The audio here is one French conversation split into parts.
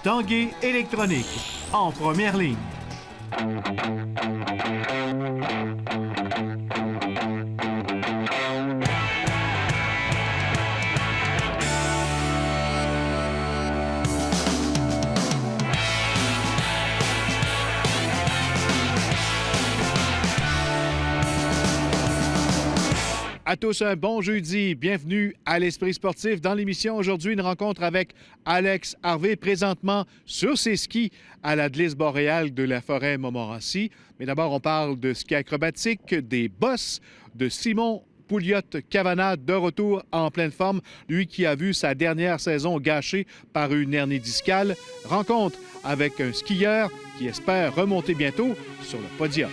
Tanguay électronique, en première ligne. À tous, un bon jeudi. Bienvenue à l'Esprit sportif. Dans l'émission aujourd'hui, une rencontre avec Alex Harvey, présentement sur ses skis à la glisse boréale de la forêt Montmorency. Mais d'abord, on parle de ski acrobatique, des bosses de Simon Pouliot-Cavanagh, de retour en pleine forme. Lui qui a vu sa dernière saison gâchée par une hernie discale. Rencontre avec un skieur qui espère remonter bientôt sur le podium.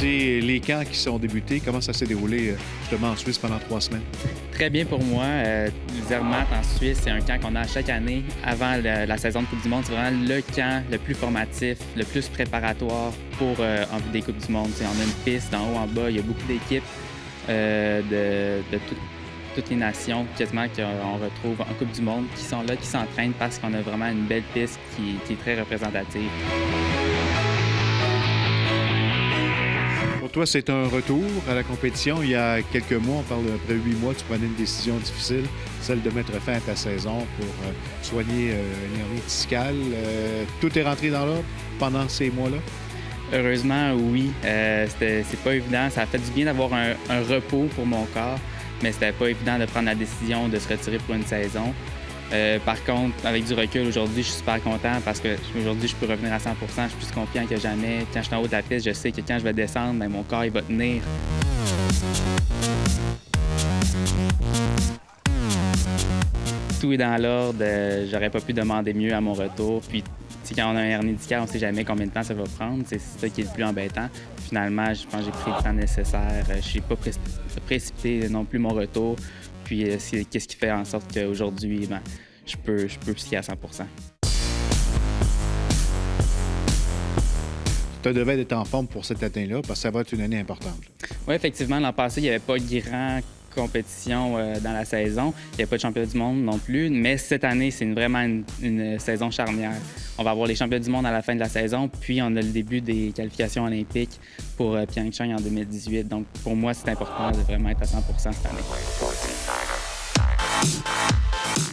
Les camps qui sont débutés, comment ça s'est déroulé justement en Suisse pendant 3 semaines? Très bien pour moi. Zermatt en Suisse, c'est un camp qu'on a chaque année avant la saison de Coupe du Monde. C'est vraiment le camp le plus formatif, le plus préparatoire pour en vue des Coupes du Monde. On a une piste d'en haut en bas, il y a beaucoup d'équipes de toutes les nations quasiment qu'on retrouve en Coupe du Monde qui sont là, qui s'entraînent parce qu'on a vraiment une belle piste qui est très représentative. Pour toi, c'est un retour à la compétition. Il y a quelques mois, on parle d'après 8 mois, tu prenais une décision difficile, celle de mettre fin à ta saison pour soigner une hernie discale. Tout est rentré dans l'ordre pendant ces mois-là? Heureusement, oui. C'est pas évident. Ça a fait du bien d'avoir un repos pour mon corps, mais c'était pas évident de prendre la décision de se retirer pour une saison. Par contre, avec du recul, aujourd'hui, je suis super content parce qu'aujourd'hui, je peux revenir à 100 %. Je suis plus confiant que jamais. Quand je suis en haut de la piste, je sais que quand je vais descendre, bien, mon corps il va tenir. Tout est dans l'ordre. J'aurais pas pu demander mieux à mon retour. Puis, quand on a un hernie discale, on ne sait jamais combien de temps ça va prendre. C'est ça qui est le plus embêtant. Finalement, je pense que j'ai pris le temps nécessaire. Je suis pas précipité non plus mon retour. Puis, qu'est-ce qui fait en sorte qu'aujourd'hui, ben, je peux skier à 100 %. Tu devais être en forme pour cette année-là parce que ça va être une année importante. Oui, effectivement. L'an passé, il n'y avait pas de grand compétition dans la saison. Il n'y avait pas de championnat du monde non plus. Mais cette année, c'est vraiment une saison charnière. On va avoir les championnats du monde à la fin de la saison, puis on a le début des qualifications olympiques pour Pyeongchang en 2018. Donc, pour moi, c'est important de vraiment être à 100 % cette année.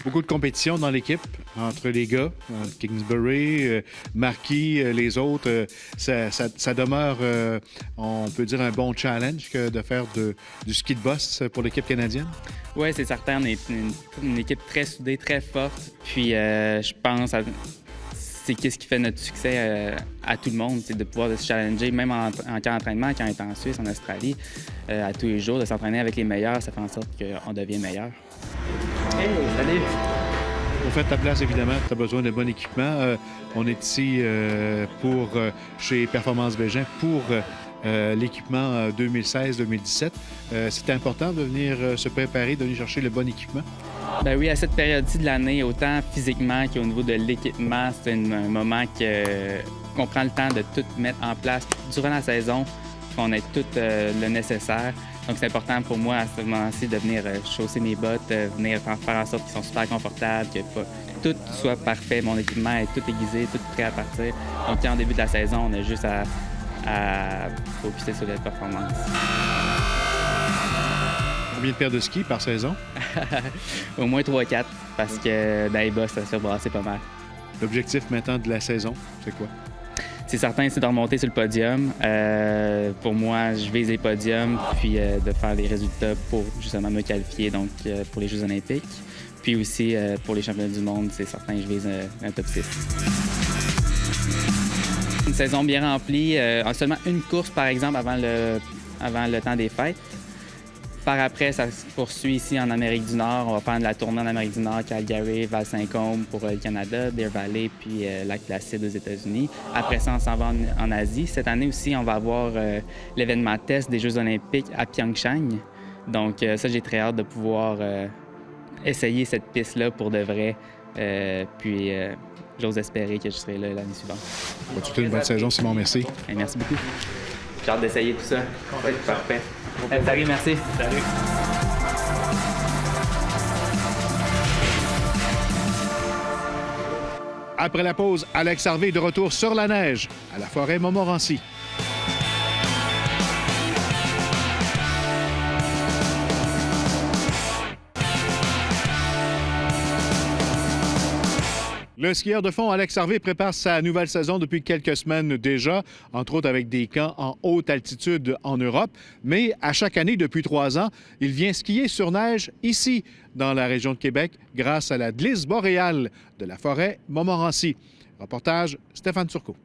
Beaucoup de compétition dans l'équipe, entre les gars, Kingsbury, Marquis, les autres. Ça demeure, on peut dire, un bon challenge que de faire du ski de boss pour l'équipe canadienne? Oui, c'est certain. On est une équipe très soudée, très forte. Puis je pense c'est ce qui fait notre succès à tout le monde, c'est de pouvoir se challenger, même en camp d'entraînement, quand on est en Suisse, en Australie, à tous les jours, de s'entraîner avec les meilleurs, ça fait en sorte qu'on devient meilleur. Hey, salut! Pour faire ta place, évidemment, tu as besoin de bon équipement. On est ici chez Performance Bégin pour l'équipement 2016-2017. C'est important de venir se préparer, de venir chercher le bon équipement? Ben oui, à cette période-ci de l'année, autant physiquement qu'au niveau de l'équipement, c'est un moment qu'on prend le temps de tout mettre en place durant la saison, qu'on ait tout le nécessaire. Donc, c'est important pour moi à ce moment-ci de venir chausser mes bottes, venir faire en sorte qu'ils sont super confortables, que tout soit parfait. Mon équipement est tout aiguisé, tout prêt à partir. Donc, en début de la saison, on a juste à focuser sur la performance. Combien de paires de skis par saison? Au moins 3-4, parce que dans les bas, ça se fait brasser pas mal. L'objectif maintenant de la saison, c'est quoi? C'est certain, c'est de remonter sur le podium. Pour moi, je vise les podiums, puis de faire les résultats pour justement me qualifier donc, pour les Jeux olympiques. Puis aussi, pour les championnats du monde, c'est certain, je vise un top 6. Une saison bien remplie. Seulement une course, par exemple, avant le temps des fêtes. Par après, ça se poursuit ici en Amérique du Nord. On va faire de la tournée en Amérique du Nord, Calgary, Val-Saint-Côme pour le Canada, Deer Valley, puis Lac-Placide aux États-Unis. Après ça, on s'en va en Asie. Cette année aussi, on va avoir l'événement test des Jeux olympiques à Pyeongchang. Donc ça, j'ai très hâte de pouvoir essayer cette piste-là pour de vrai, puis j'ose espérer que je serai là l'année suivante. On va te souhaiter une bonne saison, Simon. Merci. Merci beaucoup. J'ai hâte d'essayer tout ça. Oui, parfait. Salut, merci. Salut. Après la pause, Alex Harvey est de retour sur la neige à la forêt Montmorency. Le skieur de fond Alex Harvey prépare sa nouvelle saison depuis quelques semaines déjà, entre autres avec des camps en haute altitude en Europe. Mais à chaque année, depuis 3 ans, il vient skier sur neige ici, dans la région de Québec, grâce à la glisse boréale de la forêt Montmorency. Reportage Stéphane Turcot.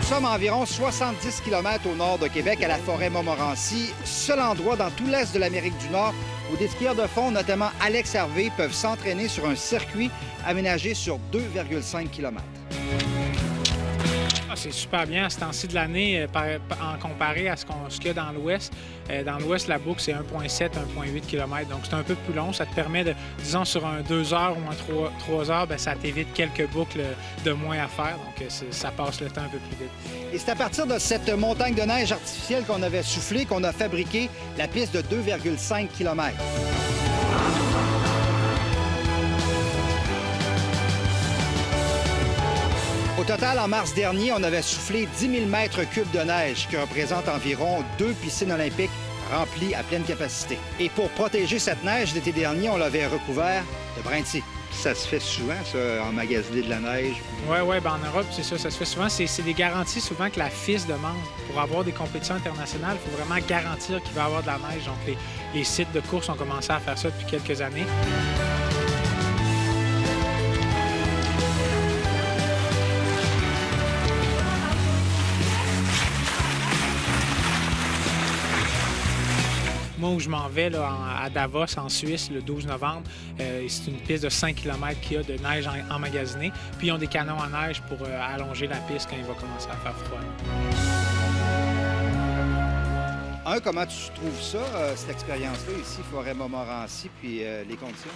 Nous sommes à environ 70 km au nord de Québec, à la forêt Montmorency, seul endroit dans tout l'est de l'Amérique du Nord où des skieurs de fond, notamment Alex Harvey, peuvent s'entraîner sur un circuit aménagé sur 2,5 km. C'est super bien à ce temps-ci de l'année en comparé à ce qu'il y a dans l'Ouest. Dans l'Ouest, la boucle, c'est 1,7, 1,8 km. Donc, c'est un peu plus long. Ça te permet, disons, sur un 2 heures ou un 3 heures, bien, ça t'évite quelques boucles de moins à faire. Donc, ça passe le temps un peu plus vite. Et c'est à partir de cette montagne de neige artificielle qu'on avait soufflée qu'on a fabriqué la piste de 2,5 km. Au total, en mars dernier, on avait soufflé 10 000 mètres cubes de neige, qui représentent environ 2 piscines olympiques remplies à pleine capacité. Et pour protéger cette neige, l'été dernier, on l'avait recouvert de brins de scie. Ça se fait souvent, ça, emmagasiner de la neige? Oui, ben en Europe, c'est ça se fait souvent. C'est des garanties souvent que la FIS demande. Pour avoir des compétitions internationales, il faut vraiment garantir qu'il va y avoir de la neige. Donc, les sites de course ont commencé à faire ça depuis quelques années. Moi, où je m'en vais là, à Davos, en Suisse, le 12 novembre, c'est une piste de 5 km qu'il y a de neige emmagasinée. Puis, ils ont des canons à neige pour allonger la piste quand il va commencer à faire froid. Comment tu trouves ça, cette expérience-là, ici, Forêt Montmorency, puis les conditions?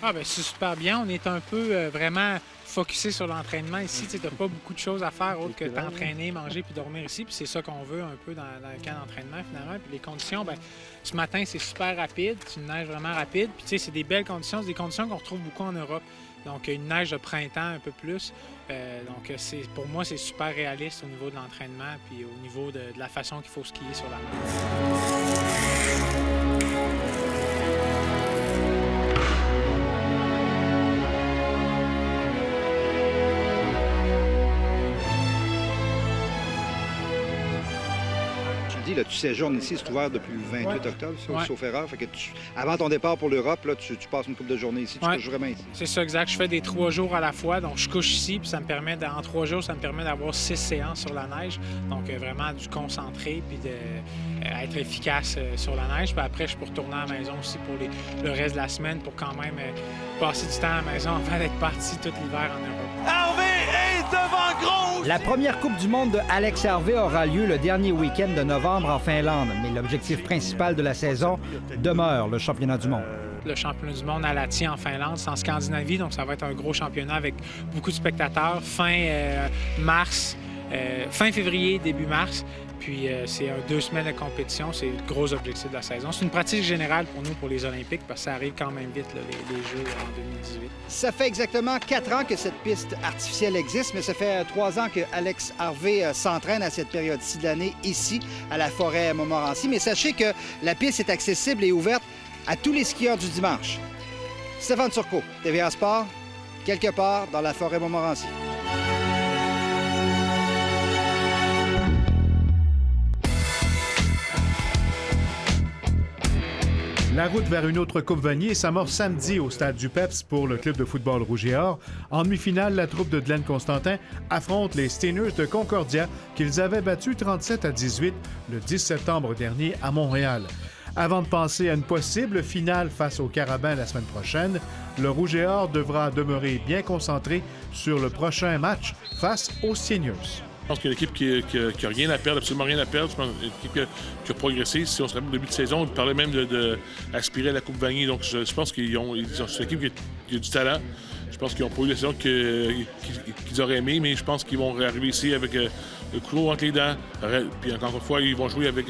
Ah, bien, c'est super bien. On est un peu vraiment focusé sur l'entraînement ici. Tu n'as pas beaucoup de choses à faire autre que t'entraîner, manger puis dormir ici. Puis c'est ça qu'on veut un peu dans le camp d'entraînement, finalement. Puis les conditions, bien, ce matin, c'est super rapide. C'est une neige vraiment rapide. Puis tu sais, c'est des belles conditions. C'est des conditions qu'on retrouve beaucoup en Europe. Donc, une neige de printemps un peu plus. Donc, pour moi, c'est super réaliste au niveau de l'entraînement puis au niveau de la façon qu'il faut skier sur la neige. Là, tu séjournes ici, c'est ouvert depuis le 28 octobre, sauf erreur. Fait que avant ton départ pour l'Europe, là, tu passes une couple de journées ici, tu couches vraiment ici. C'est ça, exact. Je fais des 3 jours à la fois, donc je couche ici, puis ça me permet, en 3 jours, ça me permet d'avoir 6 séances sur la neige. Donc vraiment du concentré, puis d'être efficace sur la neige. Puis après, je peux retourner à la maison aussi pour le reste de la semaine, pour quand même passer du temps à la maison avant d'être parti tout l'hiver en Europe. Harvey est devant gros! La première Coupe du monde de Alex Harvey aura lieu le dernier week-end de novembre en Finlande, mais l'objectif principal de la saison demeure le championnat du monde. Le championnat du monde à Lahti en Finlande, c'est en Scandinavie, donc ça va être un gros championnat avec beaucoup de spectateurs. Fin février, début mars. Puis c'est 2 semaines de compétition, c'est le gros objectif de la saison. C'est une pratique générale pour nous, pour les Olympiques, parce que ça arrive quand même vite, là, les Jeux en 2018. Ça fait exactement 4 ans que cette piste artificielle existe, mais ça fait 3 ans que Alex Harvey s'entraîne à cette période-ci de l'année, ici, à la forêt Montmorency. Mais sachez que la piste est accessible et ouverte à tous les skieurs du dimanche. Stéphane Turcot, TVA Sport, quelque part dans la forêt Montmorency. La route vers une autre Coupe Vanier s'amorce samedi au stade du PEPS pour le club de football Rouge et Or. En demi-finale, la troupe de Glenn Constantin affronte les Steiners de Concordia qu'ils avaient battus 37-18 le 10 septembre dernier à Montréal. Avant de penser à une possible finale face aux Carabins la semaine prochaine, le Rouge et Or devra demeurer bien concentré sur le prochain match face aux Seniors. Je pense qu'il y a une équipe qui a rien à perdre, absolument rien à perdre. Je pense une équipe qui a progressé. Si on se rappelle au début de saison, on parlait même d'aspirer à la Coupe Vanier. Donc je pense c'est une équipe qui a du talent. Je pense qu'ils n'ont pas eu la saison qu'ils auraient aimé, mais je pense qu'ils vont arriver ici avec le couteau entre les dents. Puis encore une fois, ils vont jouer avec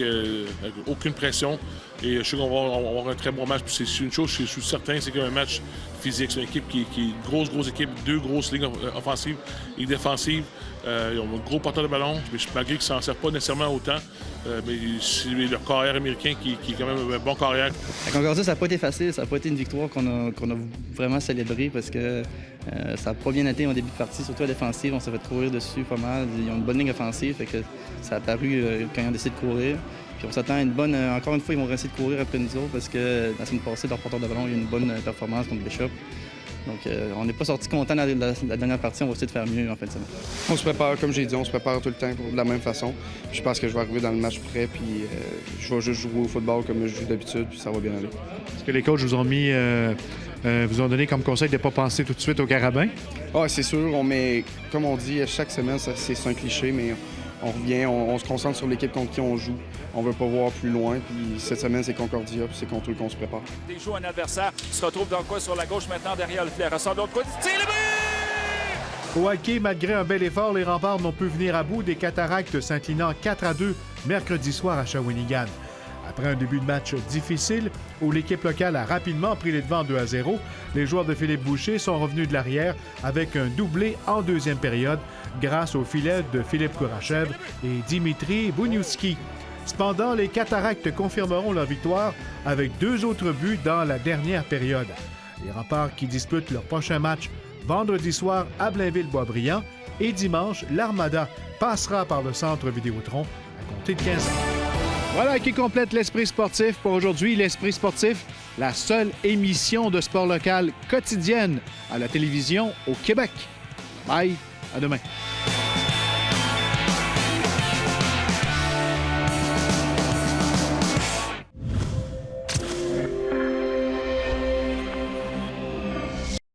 aucune pression. Et je sais qu'on va avoir un très bon match. Puis c'est une chose, je suis certain, c'est qu'un match physique. C'est une équipe qui est une grosse équipe, deux grosses lignes offensives et défensives. Ils ont un gros porteur de ballon, malgré qu'ils ne s'en servent pas nécessairement autant. Mais c'est leur carrière américain qui est quand même un bon carrière. À Concordia, ça n'a pas été facile. Ça n'a pas été une victoire qu'on a vraiment célébrée parce que ça n'a pas bien été en début de partie, surtout à défensive. On s'est fait courir dessus pas mal. Ils ont une bonne ligne offensive, fait que ça a apparu quand ils ont décidé de courir. Puis on s'attend à une bonne... encore une fois, ils vont essayer de courir après nous autres parce que la semaine passée, leur porteur de ballon a eu une bonne performance contre Bishop. Donc, on n'est pas sorti content de la dernière partie. On va essayer de faire mieux en fin de semaine. On se prépare, comme j'ai dit, on se prépare tout le temps de la même façon. Puis je pense que je vais arriver dans le match prêt, puis je vais juste jouer au football comme je joue d'habitude, puis ça va bien aller. Est-ce que les coachs vous ont donné comme conseil de ne pas penser tout de suite aux Carabins? Ah, c'est sûr, comme on dit, chaque semaine, c'est un cliché, mais on revient, on se concentre sur l'équipe contre qui on joue. On veut pas voir plus loin, puis cette semaine, c'est Concordia, puis c'est contre eux qu'on se prépare. Des joueurs, un adversaire se retrouve dans le coin sur la gauche maintenant derrière le filet. Ressort de l'autre côté, tire le but! Au hockey, malgré un bel effort, les Remparts n'ont pu venir à bout des Cataractes s'inclinant 4-2 mercredi soir à Shawinigan. Après un début de match difficile, où l'équipe locale a rapidement pris les devants 2-0, les joueurs de Philippe Boucher sont revenus de l'arrière avec un doublé en deuxième période grâce au filet de Philippe Kourachev et Dimitri Bouniouski. Cependant, les Cataractes confirmeront leur victoire avec 2 autres buts dans la dernière période. Les Remparts qui disputent leur prochain match vendredi soir à Blainville-Boisbriand et dimanche, l'Armada passera par le centre Vidéotron à compter de 15 ans. Voilà qui complète l'Esprit sportif pour aujourd'hui. L'Esprit sportif, la seule émission de sport local quotidienne à la télévision au Québec. Bye, à demain.